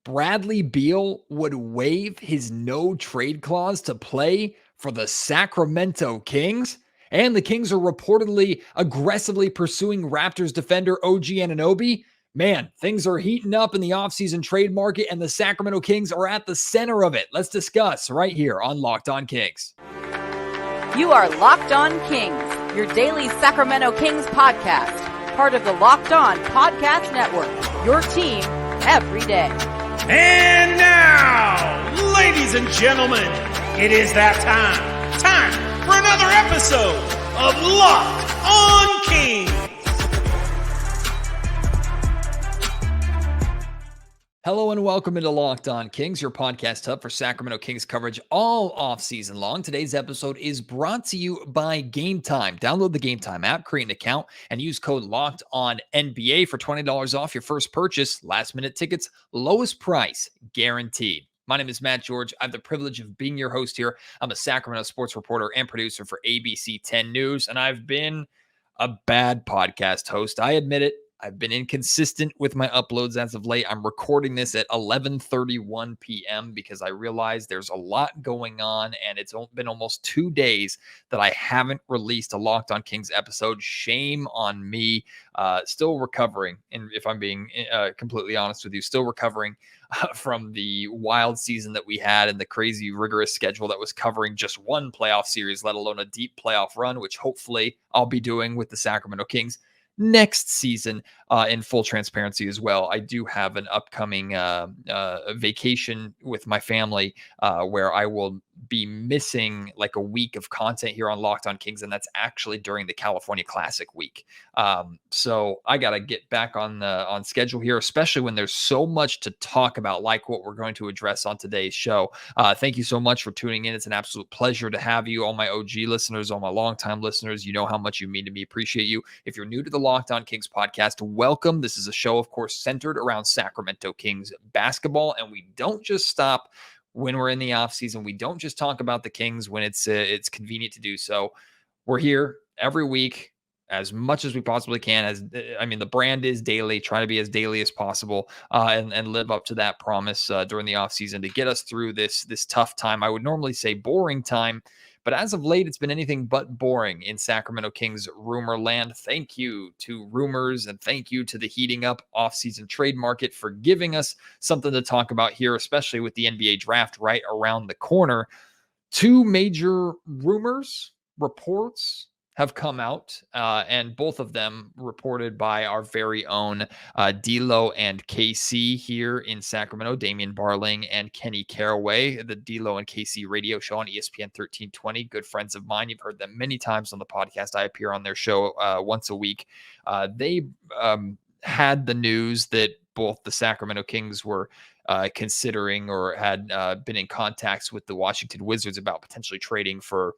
Bradley Beal would waive his no trade clause to play for the Sacramento Kings. And the Kings are reportedly aggressively pursuing Raptors defender OG Anunoby. Man, things are heating up in the offseason trade market, and the Sacramento Kings are at the center of it. Let's discuss right here on Locked On Kings. You are Locked On Kings, your daily Sacramento Kings podcast, part of the Locked On Podcast Network, your team every day. And now, ladies and gentlemen, it is that time for another episode of Locked On Kings. Hello and welcome into Locked On Kings, your podcast hub for Sacramento Kings coverage all offseason long. Today's episode is brought to you by Gametime. Download the Gametime app, create an account, and use code LOCKEDONNBA for $20 off your first purchase. Last-minute tickets, lowest price, guaranteed. My name is Matt George. I have the privilege of being your host here. I'm a Sacramento sports reporter and producer for ABC 10 News, and I've been a bad podcast host. I admit it. I've been inconsistent with my uploads as of late. I'm recording this at 11:31 p.m. because I realize there's a lot going on, and it's been almost 2 days that I haven't released a Locked On Kings episode. Shame on me. Still recovering, and if I'm being completely honest with you, still recovering from the wild season that we had and the crazy rigorous schedule that was covering just one playoff series, let alone a deep playoff run, which hopefully I'll be doing with the Sacramento Kings next season. In full transparency as well, I do have an upcoming vacation with my family where I will be missing like a week of content here on Locked On Kings, and that's actually during the California Classic week. So I got to get back on schedule here, especially when there's so much to talk about, like what we're going to address on today's show. Thank you so much for tuning in. It's an absolute pleasure to have you, all my OG listeners, all my longtime listeners. You know how much you mean to me. Appreciate you. If you're new to the Locked On Kings podcast, welcome. This is a show, of course, centered around Sacramento Kings basketball, and we don't just stop when we're in the offseason. We don't just talk about the Kings when it's convenient to do so. We're here every week as much as we possibly can. The brand is daily. Try to be as daily as possible and live up to that promise during the offseason to get us through this tough time. I would normally say boring time, but as of late, it's been anything but boring in Sacramento Kings rumor land. Thank you to Rumors, and thank you to the heating up offseason trade market for giving us something to talk about here, especially with the NBA draft right around the corner. Two major rumors, reports have come out, and both of them reported by our very own D'Lo and KC here in Sacramento, Damian Barling and Kenny Caraway, the D'Lo and KC radio show on ESPN 1320. Good friends of mine. You've heard them many times on the podcast. I appear on their show once a week. They had the news that both the Sacramento Kings were considering or had been in contacts with the Washington Wizards about potentially trading for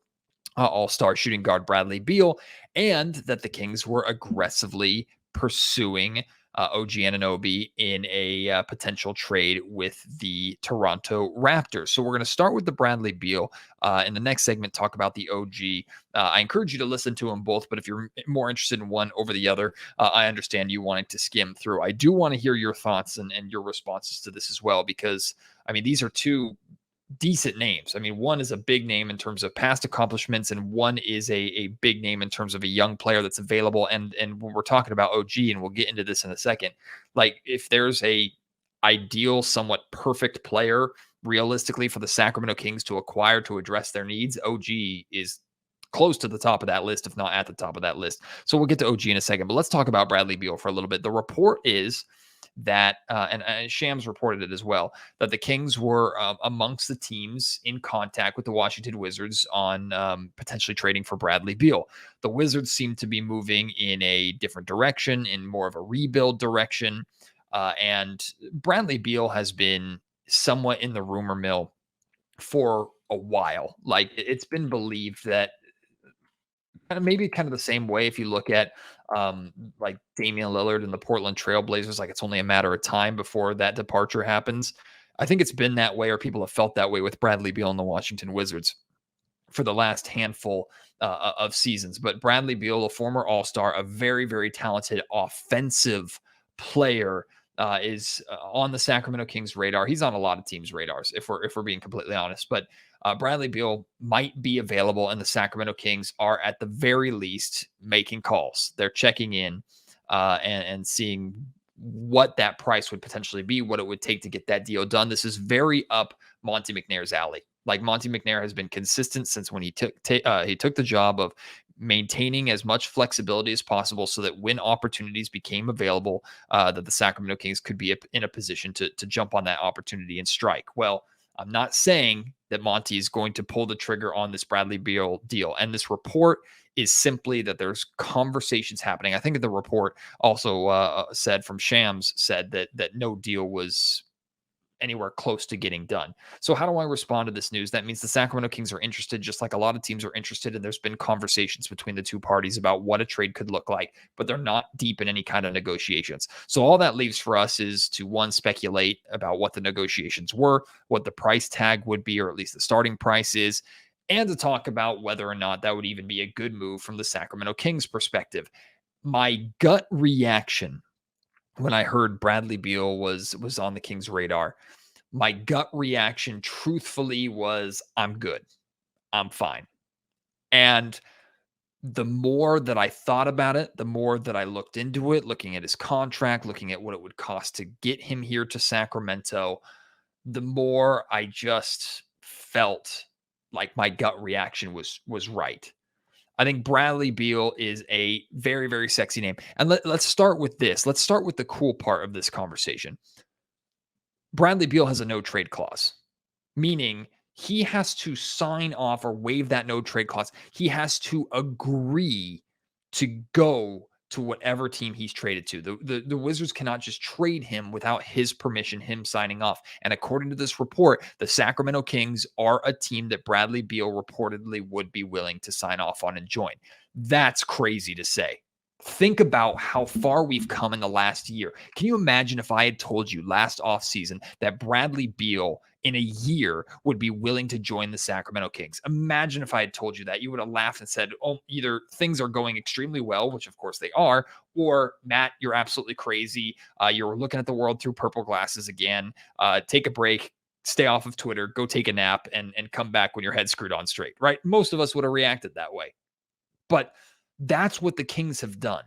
all-star shooting guard Bradley Beal, and that the Kings were aggressively pursuing OG Anunoby in a potential trade with the Toronto Raptors. So we're going to start with the Bradley Beal. In the next segment, talk about the OG. I encourage you to listen to them both, but if you're more interested in one over the other, I understand you wanting to skim through. I do want to hear your thoughts and your responses to this as well, because, these are two decent names. One is a big name in terms of past accomplishments, and one is a big name in terms of a young player that's available. And when we're talking about OG, and we'll get into this in a second, like if there's a ideal, somewhat perfect player realistically for the Sacramento Kings to acquire to address their needs, OG is close to the top of that list, if not at the top of that list. So we'll get to OG in a second, but let's talk about Bradley Beal for a little bit. The report is that, and Shams reported it as well, that the Kings were amongst the teams in contact with the Washington Wizards on potentially trading for Bradley Beal. The Wizards seem to be moving in a different direction, in more of a rebuild direction, and Bradley Beal has been somewhat in the rumor mill for a while. Like, it's been believed that maybe kind of the same way if you look at like Damian Lillard and the Portland Trailblazers, like it's only a matter of time before that departure happens. I think it's been that way, or people have felt that way with Bradley Beal and the Washington Wizards for the last handful of seasons. But Bradley Beal, a former All-Star, a very, very talented offensive player is on the Sacramento Kings radar. He's on a lot of teams' radars, if we're being completely honest. But Bradley Beal might be available, and the Sacramento Kings are at the very least making calls. They're checking in and seeing what that price would potentially be, what it would take to get that deal done. This is very up Monte McNair's alley. Like, Monte McNair has been consistent since when he took the job of maintaining as much flexibility as possible so that when opportunities became available, that the Sacramento Kings could be in a position to jump on that opportunity and strike. Well, I'm not saying that Monty is going to pull the trigger on this Bradley Beal deal. And this report is simply that there's conversations happening. I think the report also said from Shams said that no deal was anywhere close to getting done. So how do I respond to this news? That means the Sacramento Kings are interested, just like a lot of teams are interested, and there's been conversations between the two parties about what a trade could look like, but they're not deep in any kind of negotiations. So all that leaves for us is to, one, speculate about what the negotiations were, what the price tag would be, or at least the starting price is, and to talk about whether or not that would even be a good move from the Sacramento Kings perspective. My gut reaction when I heard Bradley Beal was on the Kings' radar, my gut reaction truthfully was, I'm good. I'm fine. And the more that I thought about it, the more that I looked into it, looking at his contract, looking at what it would cost to get him here to Sacramento, the more I just felt like my gut reaction was right. I think Bradley Beal is a very, very sexy name. And let's start with this. Let's start with the cool part of this conversation. Bradley Beal has a no trade clause, meaning he has to sign off or waive that no trade clause. He has to agree to go to whatever team he's traded to. The Wizards cannot just trade him without his permission, him signing off. And according to this report, the Sacramento Kings are a team that Bradley Beal reportedly would be willing to sign off on and join. That's crazy to say. Think about how far we've come in the last year. Can you imagine if I had told you last offseason that Bradley Beal in a year would be willing to join the Sacramento Kings? Imagine if I had told you that. You would have laughed and said, oh, either things are going extremely well, which of course they are, or Matt, you're absolutely crazy. You're looking at the world through purple glasses again. Take a break, stay off of Twitter, go take a nap, and come back when your head's screwed on straight, right? Most of us would have reacted that way. But that's what the Kings have done.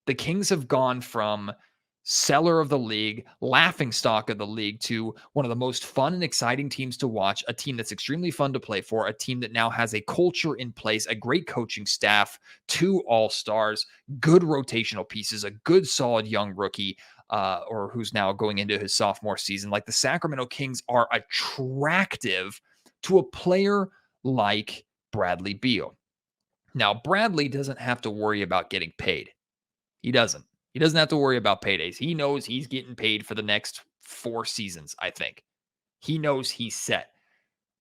The Kings have gone from seller of the league, laughingstock of the league, to one of the most fun and exciting teams to watch, a team that's extremely fun to play for, a team that now has a culture in place, a great coaching staff, 2 all-stars, good rotational pieces, a good solid young rookie, or who's now going into his sophomore season. Like, the Sacramento Kings are attractive to a player like Bradley Beal. Now, Bradley doesn't have to worry about getting paid. He doesn't. He doesn't have to worry about paydays. He knows he's getting paid for the next 4 seasons, I think. He knows he's set.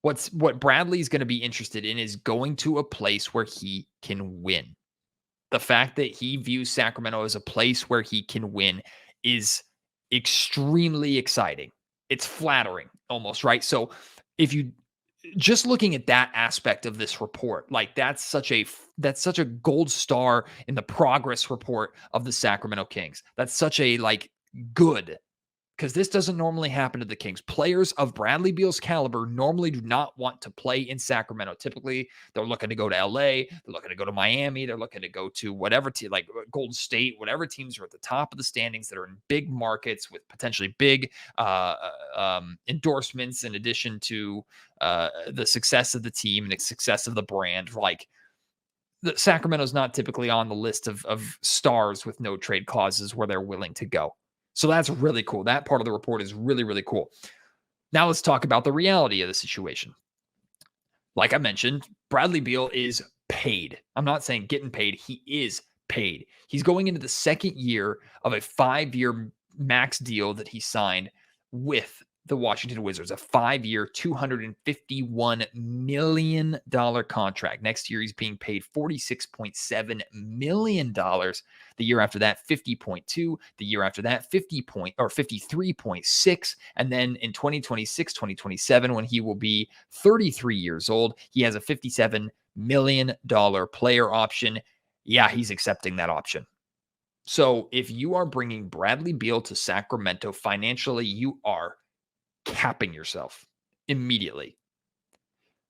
What Bradley's going to be interested in is going to a place where he can win. The fact that he views Sacramento as a place where he can win is extremely exciting. It's flattering almost, right? So if you just looking at that aspect of this report, like, that's such a gold star in the progress report of the Sacramento Kings. That's such a good, because this doesn't normally happen to the Kings. Players of Bradley Beal's caliber normally do not want to play in Sacramento. Typically, they're looking to go to LA, they're looking to go to Miami, they're looking to go to whatever team, like Golden State, whatever teams are at the top of the standings that are in big markets with potentially big endorsements, in addition to the success of the team and the success of the brand. Like, the Sacramento's not typically on the list of stars with no trade clauses where they're willing to go. So that's really cool. That part of the report is really, really cool. Now let's talk about the reality of the situation. Like I mentioned, Bradley Beal is paid. I'm not saying getting paid. He is paid. He's going into the second year of a 5-year max deal that he signed with the Washington Wizards, a 5-year, $251 million contract. Next year, he's being paid $46.7 million. The year after that, 50.2. The year after that, 53.6. And then in 2026, 2027, when he will be 33 years old, he has a $57 million player option. Yeah, he's accepting that option. So if you are bringing Bradley Beal to Sacramento financially, you are capping yourself immediately.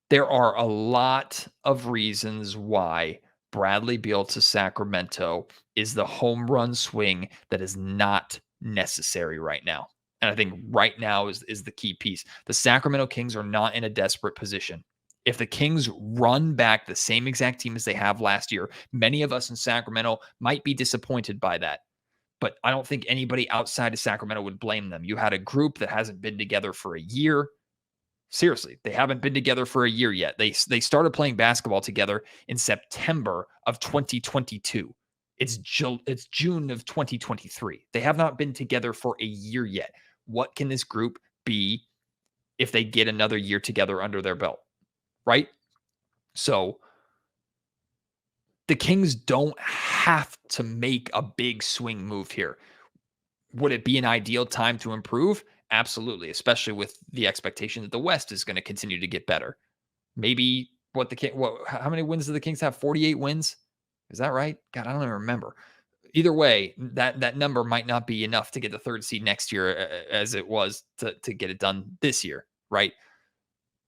There are a lot of reasons why Bradley Beal to Sacramento is the home run swing that is not necessary right now. And I think right now is the key piece. The Sacramento Kings are not in a desperate position. If the Kings run back the same exact team as they have last year, many of us in Sacramento might be disappointed by that. But I don't think anybody outside of Sacramento would blame them. You had a group that hasn't been together for a year. Seriously, they haven't been together for a year yet. They started playing basketball together in September of 2022. It's June of 2023. They have not been together for a year yet. What can this group be if they get another year together under their belt? Right? So the Kings don't have to make a big swing move here. Would it be an ideal time to improve? Absolutely, especially with the expectation that the West is going to continue to get better. Maybe how many wins do the Kings have? 48 wins? Is that right? God, I don't even remember. Either way, that number might not be enough to get the third seed next year as it was to get it done this year, right?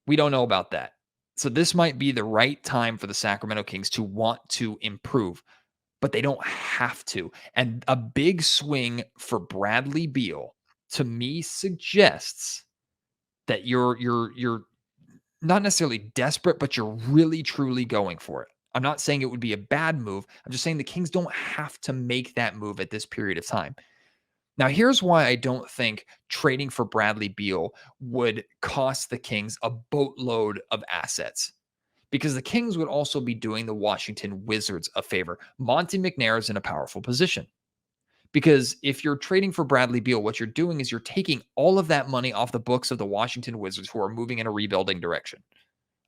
We don't know about that. So this might be the right time for the Sacramento Kings to want to improve, but they don't have to. And a big swing for Bradley Beal to me suggests that you're not necessarily desperate, but you're really truly going for it. I'm not saying it would be a bad move. I'm just saying the Kings don't have to make that move at this period of time. Now, here's why I don't think trading for Bradley Beal would cost the Kings a boatload of assets, because the Kings would also be doing the Washington Wizards a favor. Monte McNair is in a powerful position, because if you're trading for Bradley Beal, what you're doing is you're taking all of that money off the books of the Washington Wizards, who are moving in a rebuilding direction.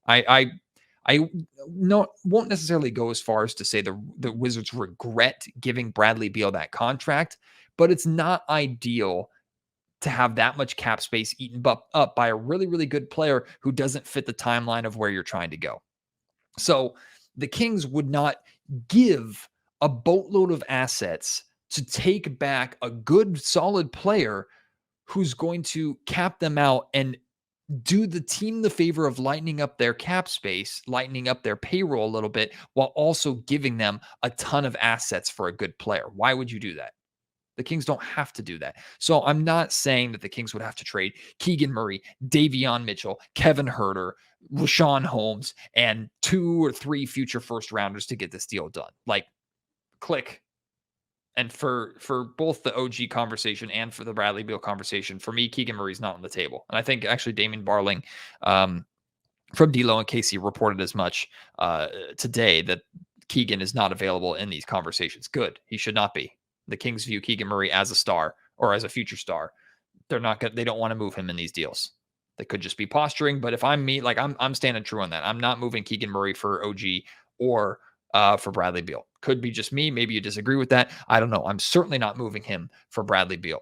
I won't necessarily go as far as to say the Wizards regret giving Bradley Beal that contract, but it's not ideal to have that much cap space eaten up by a really, really good player who doesn't fit the timeline of where you're trying to go. So the Kings would not give a boatload of assets to take back a good, solid player who's going to cap them out and do the team the favor of lightening up their cap space, lightening up their payroll a little bit, while also giving them a ton of assets for a good player. Why would you do that? The Kings don't have to do that. So I'm not saying that the Kings would have to trade Keegan Murray, Davion Mitchell, Kevin Huerter, Rashawn Holmes, and 2 or 3 future first rounders to get this deal done. Like, click. And for both the OG conversation and for the Bradley Beal conversation, for me, Keegan Murray's not on the table. And I think actually Damien Barling from D-Lo and Casey reported as much today, that Keegan is not available in these conversations. Good. He should not be. The Kings view Keegan Murray as a star or as a future star. They don't want to move him in these deals. They could just be posturing, but if I'm me, like I'm standing true on that. I'm not moving Keegan Murray for OG or for Bradley Beal. Could be just me. Maybe you disagree with that. I don't know. I'm certainly not moving him for Bradley Beal.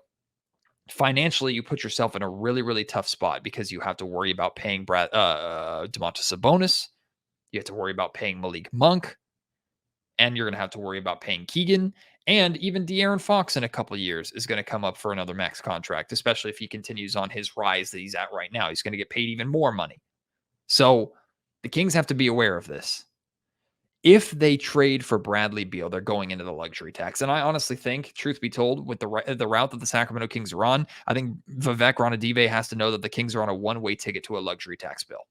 Financially, you put yourself in a really, really tough spot, because you have to worry about paying Domantas Sabonis. You have to worry about paying Malik Monk. And you're going to have to worry about paying Keegan. And even De'Aaron Fox in a couple of years is going to come up for another max contract, especially if he continues on his rise that he's at right now. He's going to get paid even more money. So the Kings have to be aware of this. If they trade for Bradley Beal, they're going into the luxury tax. And I honestly think, truth be told, with the route that the Sacramento Kings are on, I think Vivek Ranadive has to know that the Kings are on a one-way ticket to a luxury tax bill.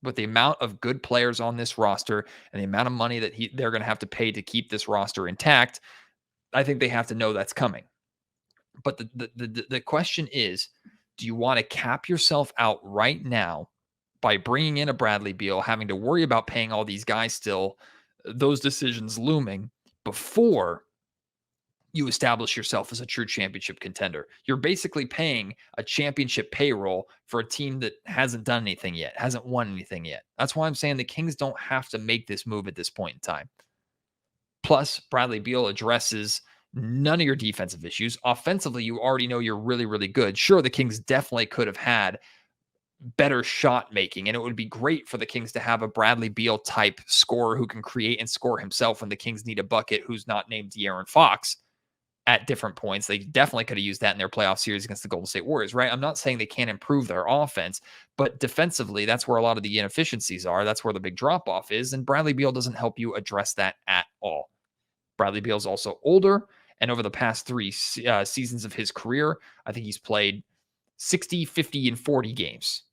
With the amount of good players on this roster and the amount of money that they're going to have to pay to keep this roster intact, I think they have to know that's coming. But the question is, do you want to cap yourself out right now by bringing in a Bradley Beal, having to worry about paying all these guys still, those decisions looming, before you establish yourself as a true championship contender? You're basically paying a championship payroll for a team that hasn't done anything yet, hasn't won anything yet. That's why I'm saying the Kings don't have to make this move at this point in time. Plus, Bradley Beal addresses none of your defensive issues. Offensively, you already know you're really, really good. Sure, the Kings definitely could have had better shot making. And it would be great for the Kings to have a Bradley Beal type scorer who can create and score himself when the Kings need a bucket who's not named De'Aaron Fox at different points. They definitely could have used that in their playoff series against the Golden State Warriors, right? I'm not saying they can't improve their offense, but defensively, that's where a lot of the inefficiencies are. That's where the big drop off is. And Bradley Beal doesn't help you address that at all. Bradley Beal is also older. And over the past three seasons of his career, I think he's played 60, 50, and 40 games,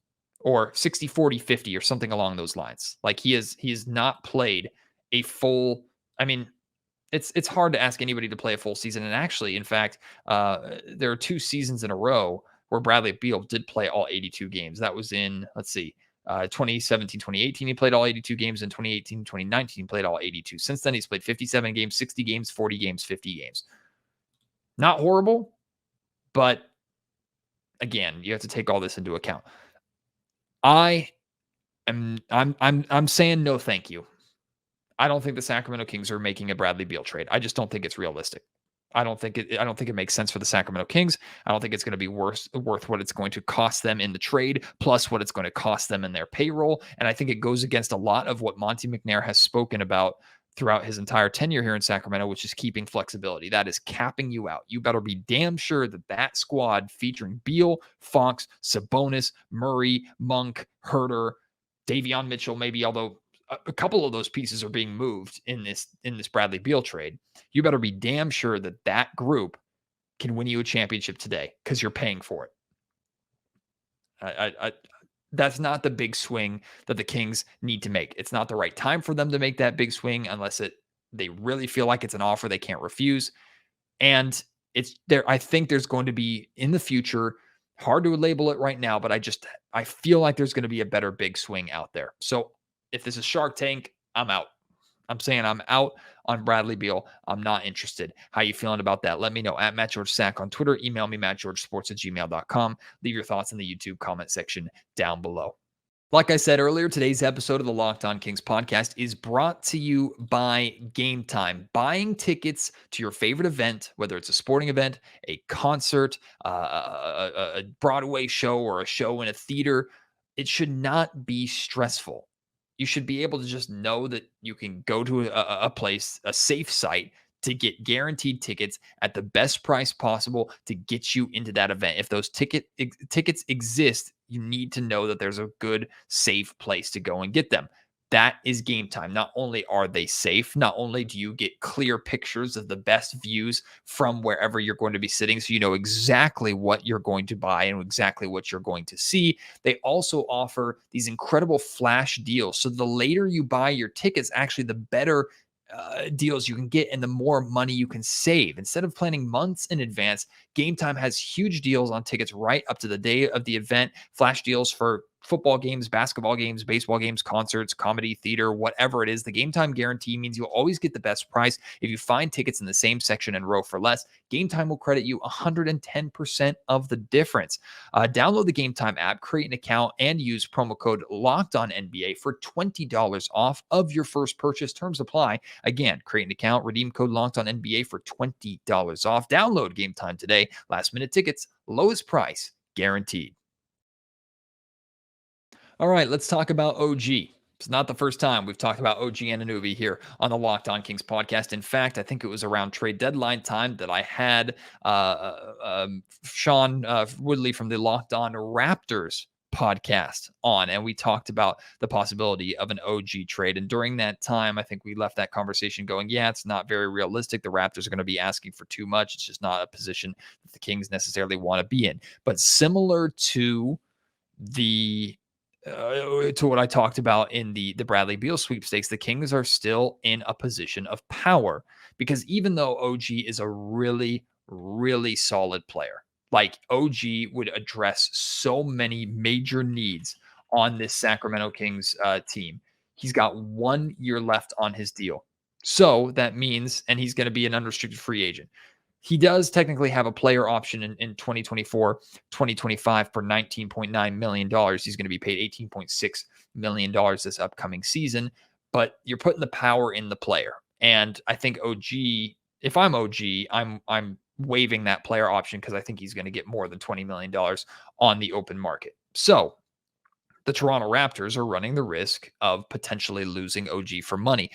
or 60, 40, 50, or something along those lines. Like he has not played a full, I mean, it's hard to ask anybody to play a full season. And actually, in fact, there are 2 seasons in a row where Bradley Beal did play all 82 games. That was in, 2017, 2018, he played all 82 games. In 2018, 2019, he played all 82. Since then, he's played 57 games, 60 games, 40 games, 50 games. Not horrible, but again, you have to take all this into account. I'm saying no, thank you. I don't think the Sacramento Kings are making a Bradley Beal trade. I just don't think it's realistic. I don't think it makes sense for the Sacramento Kings. I don't think it's going to be worth what it's going to cost them in the trade, plus what it's going to cost them in their payroll. And I think it goes against a lot of what Monte McNair has spoken about throughout his entire tenure here in Sacramento, which is keeping flexibility. That is capping you out. You better be damn sure that squad featuring Beal, Fox, Sabonis, Murray, Monk, Herter, Davion Mitchell, maybe, although a couple of those pieces are being moved in this Bradley Beal trade. You better be damn sure that group can win you a championship today because you're paying for it. That's not the big swing that the Kings need to make. It's not the right time for them to make that big swing unless they really feel like it's an offer they can't refuse. And it's there. I think there's going to be in the future, hard to label it right now, but I feel like there's going to be a better big swing out there. So if this is Shark Tank, I'm out. I'm saying I'm out on Bradley Beal. I'm not interested. How you feeling about that? Let me know at MattGeorgeSack on Twitter. Email me, MattGeorgeSports@gmail.com. Leave your thoughts in the YouTube comment section down below. Like I said earlier, today's episode of the Locked On Kings podcast is brought to you by Gametime. Buying tickets to your favorite event, whether it's a sporting event, a concert, a Broadway show, or a show in a theater, it should not be stressful. You should be able to just know that you can go to a place, a safe site, to get guaranteed tickets at the best price possible to get you into that event. If those tickets exist, you need to know that there's a good, safe place to go and get them. That is Gametime. Not only are they safe, not only do you get clear pictures of the best views from wherever you're going to be sitting, so you know exactly what you're going to buy and exactly what you're going to see, they also offer these incredible flash deals. So the later you buy your tickets, actually the better deals you can get and the more money you can save. Instead of planning months in advance, Gametime has huge deals on tickets right up to the day of the event. Flash deals for football games, basketball games, baseball games, concerts, comedy, theater, whatever it is. The Gametime guarantee means you'll always get the best price. If you find tickets in the same section and row for less, Gametime will credit you 110% of the difference. Download the Gametime app, create an account, and use promo code LOCKEDONNBA for $20 off of your first purchase. Terms apply. Again, create an account, redeem code LOCKEDONNBA for $20 off. Download Gametime today. Last minute tickets, lowest price guaranteed. All right, let's talk about OG. It's not the first time we've talked about OG Anunoby here on the Locked On Kings podcast. In fact, I think it was around trade deadline time that I had Sean Woodley from the Locked On Raptors podcast on, and we talked about the possibility of an OG trade. And during that time, I think we left that conversation going, yeah, it's not very realistic. The Raptors are going to be asking for too much. It's just not a position that the Kings necessarily want to be in. But similar to to what I talked about in the Bradley Beal sweepstakes, the Kings are still in a position of power, because even though OG is a really, really solid player, like OG would address so many major needs on this Sacramento Kings team. He's got 1 year left on his deal. So that means, and he's going to be an unrestricted free agent. He does technically have a player option in 2024, 2025 for $19.9 million. He's going to be paid $18.6 million this upcoming season, but you're putting the power in the player. And I think OG, if I'm OG, I'm waiving that player option because I think he's going to get more than $20 million on the open market. So the Toronto Raptors are running the risk of potentially losing OG for money,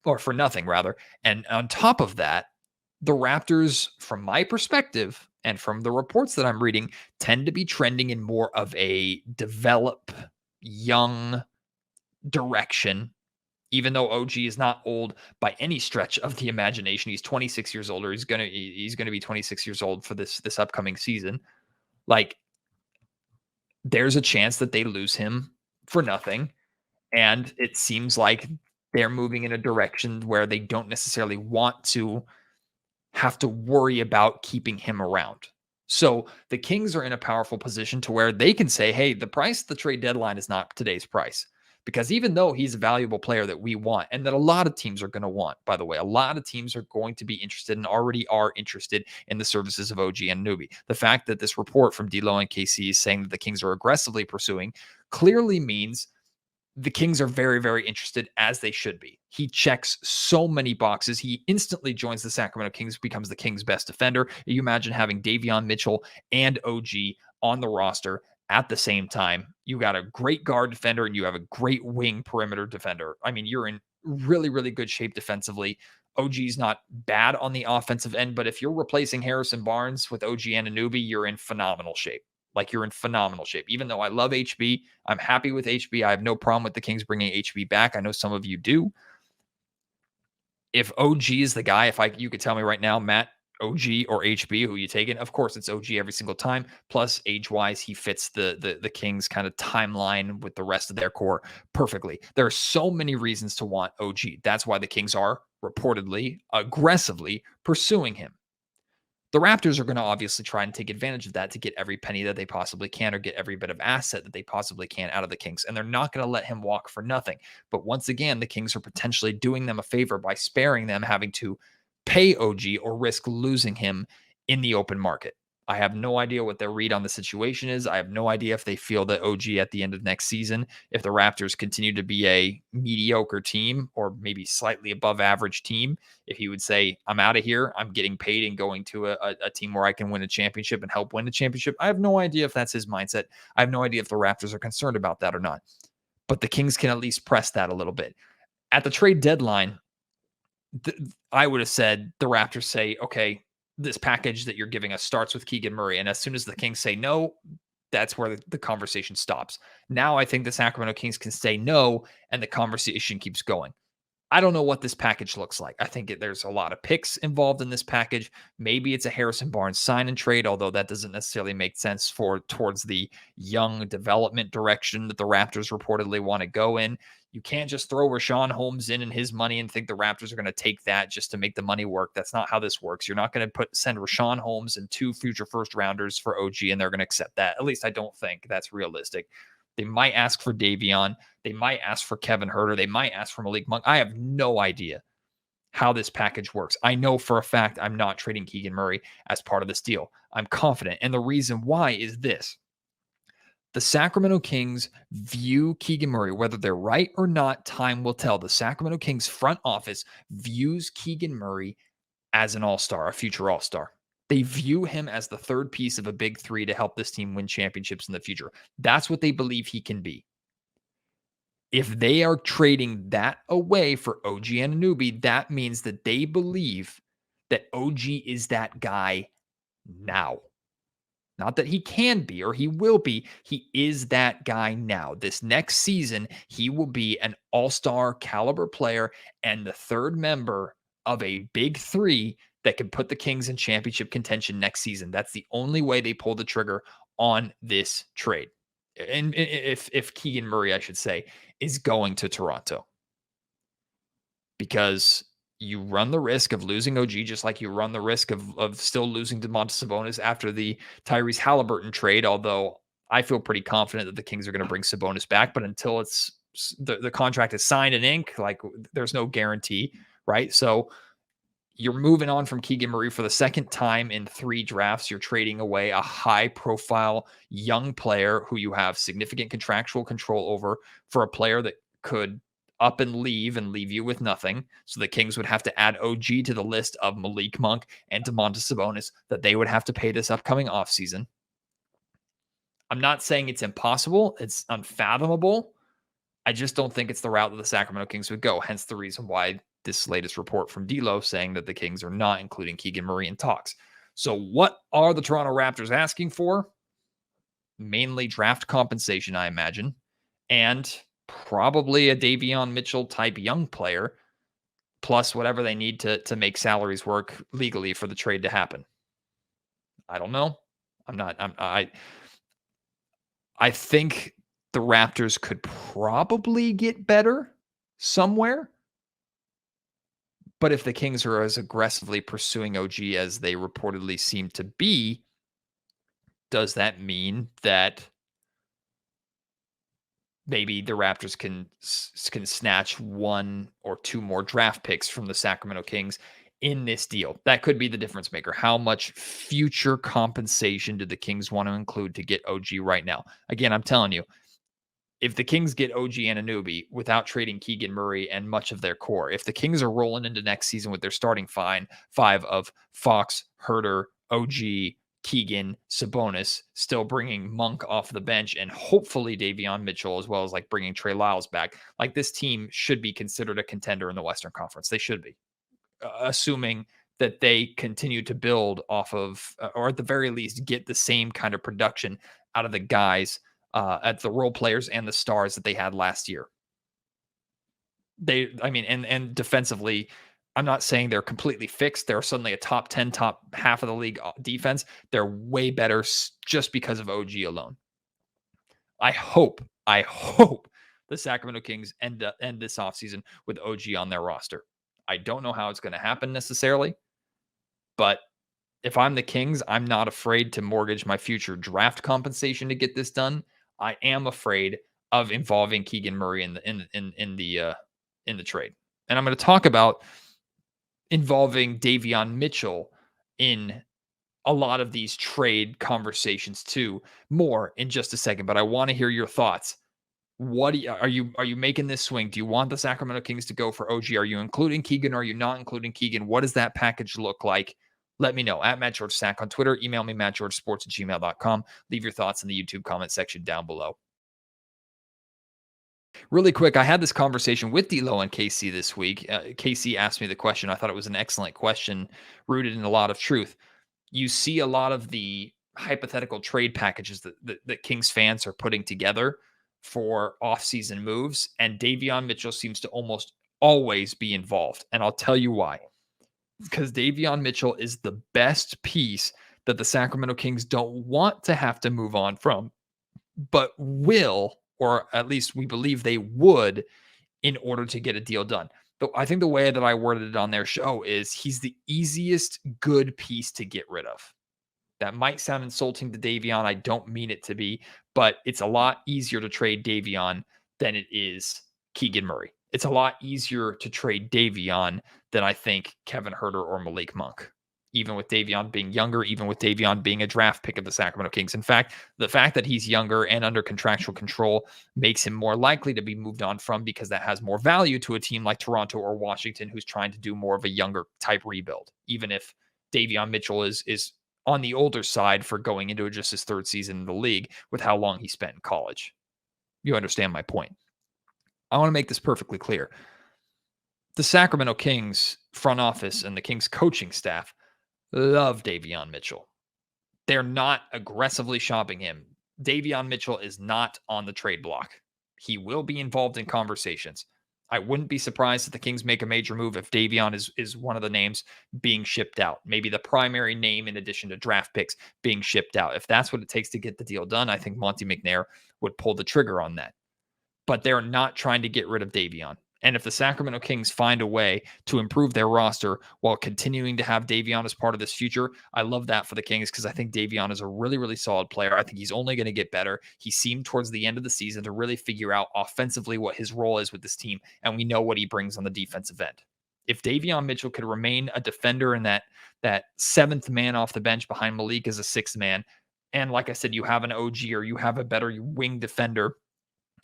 or for nothing rather. And on top of that, the Raptors, from my perspective and from the reports that I'm reading, tend to be trending in more of a develop young direction. Even though OG is not old by any stretch of the imagination, he's 26 years old, or he's gonna be 26 years old for this upcoming season. Like, there's a chance that they lose him for nothing, and it seems like they're moving in a direction where they don't necessarily want to have to worry about keeping him around. So the Kings are in a powerful position to where they can say, hey, the price, the trade deadline is not today's price. Because even though he's a valuable player that we want, and that a lot of teams are going to want, by the way, a lot of teams are going to be interested and already are interested in the services of OG Anunoby. The fact that this report from D'Lo and KC is saying that the Kings are aggressively pursuing clearly means the Kings are very, very interested, as they should be. He checks so many boxes. He instantly joins the Sacramento Kings, becomes the Kings' best defender. You imagine having Davion Mitchell and OG on the roster at the same time. You got a great guard defender and you have a great wing perimeter defender. I mean, you're in really, really good shape defensively. OG's not bad on the offensive end, but if you're replacing Harrison Barnes with OG and Anunoby, you're in phenomenal shape. Like, you're in phenomenal shape. Even though I love HB, I'm happy with HB. I have no problem with the Kings bringing HB back. I know some of you do. If OG is the guy, you could tell me right now, Matt, OG or HB, who you taking? Of course, it's OG every single time. Plus, age-wise, he fits the Kings kind of timeline with the rest of their core perfectly. There are so many reasons to want OG. That's why the Kings are reportedly aggressively pursuing him. The Raptors are going to obviously try and take advantage of that to get every penny that they possibly can, or get every bit of asset that they possibly can out of the Kings. And they're not going to let him walk for nothing. But once again, the Kings are potentially doing them a favor by sparing them having to pay OG or risk losing him in the open market. I have no idea what their read on the situation is. I have no idea if they feel that OG at the end of next season, if the Raptors continue to be a mediocre team or maybe slightly above average team, if he would say, I'm out of here, I'm getting paid and going to a team where I can win a championship and help win a championship. I have no idea if that's his mindset. I have no idea if the Raptors are concerned about that or not. But the Kings can at least press that a little bit. At the trade deadline, I would have said the Raptors say, okay, this package that you're giving us starts with Keegan Murray. And as soon as the Kings say no, that's where the conversation stops. Now I think the Sacramento Kings can say no, and the conversation keeps going. I don't know what this package looks like. I think there's a lot of picks involved in this package. Maybe it's a Harrison Barnes sign and trade, although that doesn't necessarily make sense towards the young development direction that the Raptors reportedly want to go in. You can't just throw Richaun Holmes in and his money and think the Raptors are going to take that just to make the money work. That's not how this works. You're not going to send Richaun Holmes and 2 future first rounders for OG, and they're going to accept that. At least I don't think that's realistic. They might ask for Davion. They might ask for Kevin Huerter. They might ask for Malik Monk. I have no idea how this package works. I know for a fact I'm not trading Keegan Murray as part of this deal. I'm confident. And the reason why is this. The Sacramento Kings view Keegan Murray, whether they're right or not, time will tell. The Sacramento Kings front office views Keegan Murray as an all-star, a future all-star. They view him as the third piece of a big three to help this team win championships in the future. That's what they believe he can be. If they are trading that away for OG Anunoby, that means that they believe that OG is that guy now. Not that he can be or he will be. He is that guy now. This next season, he will be an all-star caliber player and the third member of a big three that can put the Kings in championship contention next season. That's the only way they pull the trigger on this trade. And if Keegan Murray, I should say, is going to Toronto. Because you run the risk of losing OG, just like you run the risk of still losing Domantas Sabonis after the Tyrese Halliburton trade, although I feel pretty confident that the Kings are going to bring Sabonis back. But until it's the contract is signed in ink, like, there's no guarantee, right? So you're moving on from Keegan Murray for the second time in 3 drafts. You're trading away a high-profile young player who you have significant contractual control over for a player that could up and leave you with nothing. So the Kings would have to add OG to the list of Malik Monk and Domantas Sabonis that they would have to pay this upcoming offseason. I'm not saying it's impossible. It's unfathomable. I just don't think it's the route that the Sacramento Kings would go. Hence the reason why this latest report from D'Lo saying that the Kings are not including Keegan Murray in talks. So what are the Toronto Raptors asking for? Mainly draft compensation, I imagine, and probably a Davion Mitchell type young player, plus whatever they need to make salaries work legally for the trade to happen. I don't know. I think the Raptors could probably get better somewhere. But if the Kings are as aggressively pursuing OG as they reportedly seem to be, does that mean that maybe the Raptors can snatch 1 or 2 more draft picks from the Sacramento Kings in this deal? That could be the difference maker. How much future compensation do the Kings want to include to get OG right now? Again, I'm telling you, if the Kings get OG and Anunoby without trading Keegan Murray and much of their core, if the Kings are rolling into next season with their starting five of Fox, Herter, OG, Keegan, Sabonis, still bringing Monk off the bench, and hopefully Davion Mitchell, as well as like bringing Trey Lyles back, like this team should be considered a contender in the Western Conference. They should be, assuming that they continue to build off of, or at the very least, get the same kind of production out of the guys at the role players and the stars that they had last year. And defensively, I'm not saying they're completely fixed. They're suddenly a top 10, top half of the league defense. They're way better just because of OG alone. I hope the Sacramento Kings end this offseason with OG on their roster. I don't know how it's going to happen necessarily, but if I'm the Kings, I'm not afraid to mortgage my future draft compensation to get this done. I am afraid of involving Keegan Murray in the trade. And I'm going to talk about involving Davion Mitchell in a lot of these trade conversations too, more in just a second, but I want to hear your thoughts. What are you making this swing? Do you want the Sacramento Kings to go for OG? Are you including Keegan? Are you not including Keegan? What does that package look like? Let me know at Matt George Sack on Twitter. Email me, mattgeorgesports@gmail.com. Leave your thoughts in the YouTube comment section down below. Really quick, I had this conversation with D'Lo and KC this week. KC asked me the question. I thought it was an excellent question, rooted in a lot of truth. You see a lot of the hypothetical trade packages that Kings fans are putting together for offseason moves, and Davion Mitchell seems to almost always be involved. And I'll tell you why. Because Davion Mitchell is the best piece that the Sacramento Kings don't want to have to move on from, but will, or at least we believe they would, in order to get a deal done. But I think the way that I worded it on their show is he's the easiest good piece to get rid of. That might sound insulting to Davion. I don't mean it to be, but it's a lot easier to trade Davion than it is Keegan Murray. It's a lot easier to trade Davion than I think Kevin Herter or Malik Monk, even with Davion being younger, even with Davion being a draft pick of the Sacramento Kings. In fact, the fact that he's younger and under contractual control makes him more likely to be moved on from, because that has more value to a team like Toronto or Washington, who's trying to do more of a younger type rebuild, even if Davion Mitchell is on the older side for going into just his third season in the league with how long he spent in college. You understand my point. I want to make this perfectly clear. The Sacramento Kings front office and the Kings coaching staff love Davion Mitchell. They're not aggressively shopping him. Davion Mitchell is not on the trade block. He will be involved in conversations. I wouldn't be surprised if the Kings make a major move if Davion is one of the names being shipped out. Maybe the primary name in addition to draft picks being shipped out. If that's what it takes to get the deal done, I think Monty McNair would pull the trigger on that. But they're not trying to get rid of Davion. And if the Sacramento Kings find a way to improve their roster while continuing to have Davion as part of this future, I love that for the Kings, because I think Davion is a really, really solid player. I think he's only going to get better. He seemed towards the end of the season to really figure out offensively what his role is with this team, and we know what he brings on the defensive end. If Davion Mitchell could remain a defender and that seventh man off the bench behind Malik as a sixth man, and like I said, you have an OG or you have a better wing defender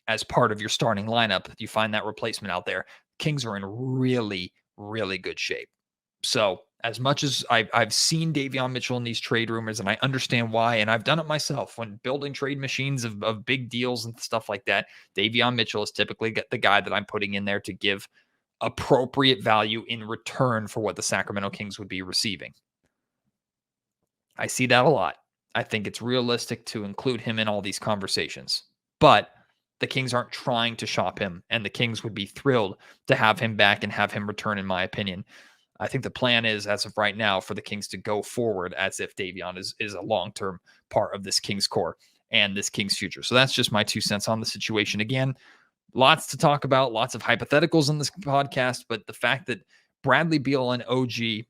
as part of your starting lineup, you find that replacement out there, Kings are in really, really good shape. So as much as I've seen Davion Mitchell in these trade rumors, and I understand why, and I've done it myself when building trade machines of big deals and stuff like that. Davion Mitchell is typically the guy that I'm putting in there to give appropriate value in return for what the Sacramento Kings would be receiving. I see that a lot. I think it's realistic to include him in all these conversations, but the Kings aren't trying to shop him, and the Kings would be thrilled to have him back and have him return, in my opinion. I think the plan is, as of right now, for the Kings to go forward as if Davion is a long-term part of this Kings core and this Kings future. So that's just my 2 cents on the situation. Again, lots to talk about, lots of hypotheticals in this podcast, but the fact that Bradley Beal and OG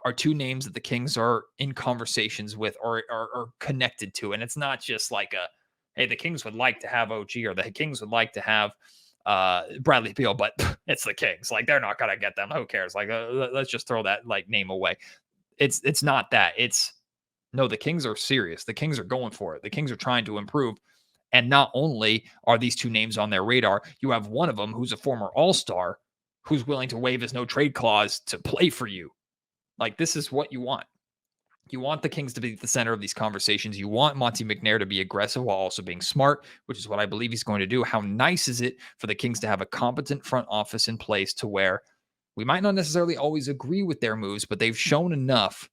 are 2 names that the Kings are in conversations with or are connected to. And it's not just like hey, the Kings would like to have OG or the Kings would like to have Bradley Beal, but it's the Kings. Like, they're not going to get them. Who cares? Like, let's just throw that like name away. It's not that. It's no, the Kings are serious. The Kings are going for it. The Kings are trying to improve. And not only are these 2 names on their radar, you have one of them who's a former All-Star who's willing to waive his no trade clause to play for you. Like, this is what you want. You want the Kings to be at the center of these conversations. You want Monte McNair to be aggressive while also being smart, which is what I believe he's going to do. How nice is it for the Kings to have a competent front office in place to where we might not necessarily always agree with their moves, but they've shown enough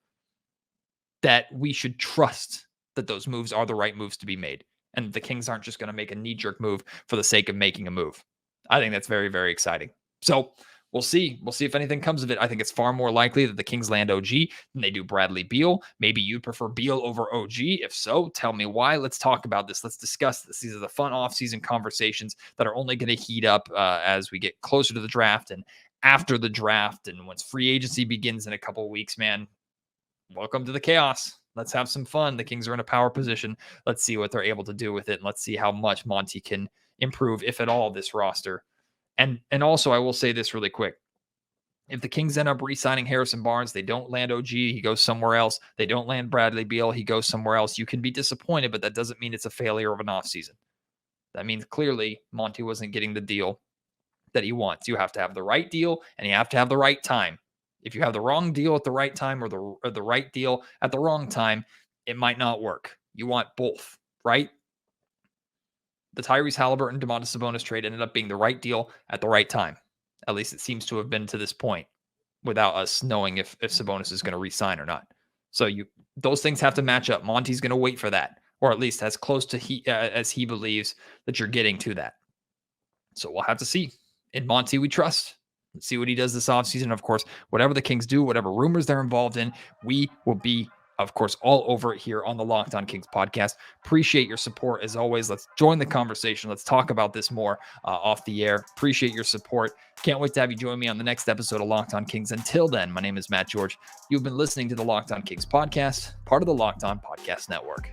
that we should trust that those moves are the right moves to be made. And the Kings aren't just going to make a knee-jerk move for the sake of making a move. I think that's very, very exciting. So we'll see. We'll see if anything comes of it. I think it's far more likely that the Kings land OG than they do Bradley Beal. Maybe you prefer Beal over OG. If so, tell me why. Let's talk about this. Let's discuss this. These are the fun off-season conversations that are only going to heat up as we get closer to the draft and after the draft. And once free agency begins in a couple of weeks, man, welcome to the chaos. Let's have some fun. The Kings are in a power position. Let's see what they're able to do with it. And let's see how much Monty can improve, if at all, this roster. And also, I will say this really quick. If the Kings end up re-signing Harrison Barnes, they don't land OG, he goes somewhere else. They don't land Bradley Beal, he goes somewhere else. You can be disappointed, but that doesn't mean it's a failure of an offseason. That means clearly Monty wasn't getting the deal that he wants. You have to have the right deal, and you have to have the right time. If you have the wrong deal at the right time or the right deal at the wrong time, it might not work. You want both, right? The Tyrese Halliburton, Domantas Sabonis trade ended up being the right deal at the right time. At least it seems to have been to this point without us knowing if Sabonis is going to re-sign or not. So those things have to match up. Monty's going to wait for that, or at least as close to as he believes that you're getting to that. So we'll have to see. In Monty, we trust. Let's see what he does this offseason. Of course, whatever the Kings do, whatever rumors they're involved in, we will be, of course, all over it here on the Locked On Kings podcast. Appreciate your support as always. Let's join the conversation. Let's talk about this more off the air. Appreciate your support. Can't wait to have you join me on the next episode of Locked On Kings. Until then, my name is Matt George. You've been listening to the Locked On Kings podcast, part of the Locked On Podcast Network.